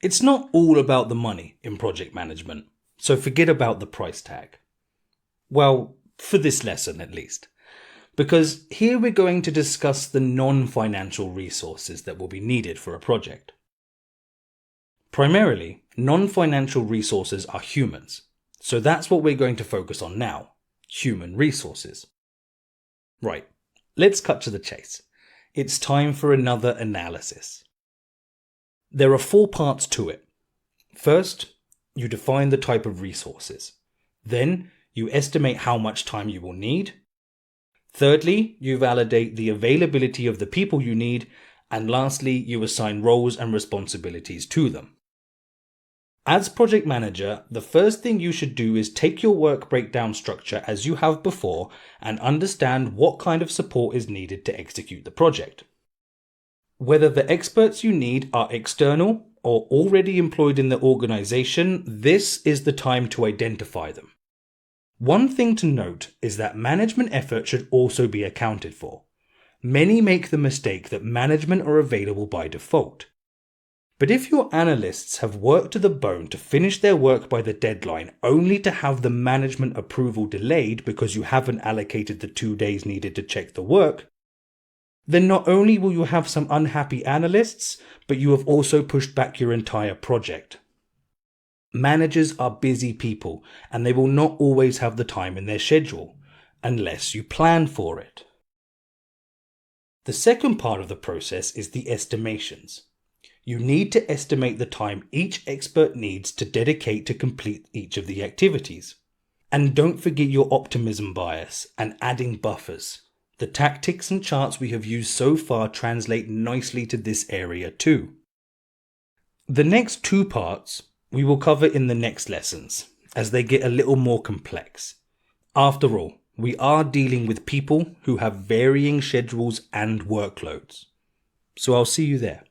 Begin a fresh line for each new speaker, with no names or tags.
It's not all about the money in project management, so forget about the price tag. Well, for this lesson at least. Because here we're going to discuss the non-financial resources that will be needed for a project. Primarily, non-financial resources are humans, so that's what we're going to focus on now, human resources. Right, let's cut to the chase. It's time for another analysis. There are 4 parts to it. First, you define the type of resources. Then, you estimate how much time you will need. Thirdly, you validate the availability of the people you need, and lastly, you assign roles and responsibilities to them. As project manager, the first thing you should do is take your work breakdown structure as you have before and understand what kind of support is needed to execute the project. Whether the experts you need are external or already employed in the organization, this is the time to identify them. One thing to note is that management effort should also be accounted for. Many make the mistake that management are available by default. But if your analysts have worked to the bone to finish their work by the deadline only to have the management approval delayed because you haven't allocated the 2 days needed to check the work, then not only will you have some unhappy analysts, but you have also pushed back your entire project. Managers are busy people, and they will not always have the time in their schedule, unless you plan for it. The second part of the process is the estimations. You need to estimate the time each expert needs to dedicate to complete each of the activities. And don't forget your optimism bias and adding buffers. The tactics and charts we have used so far translate nicely to this area too. The next 2 parts we will cover in the next lessons, as they get a little more complex. After all, we are dealing with people who have varying schedules and workloads. So I'll see you there.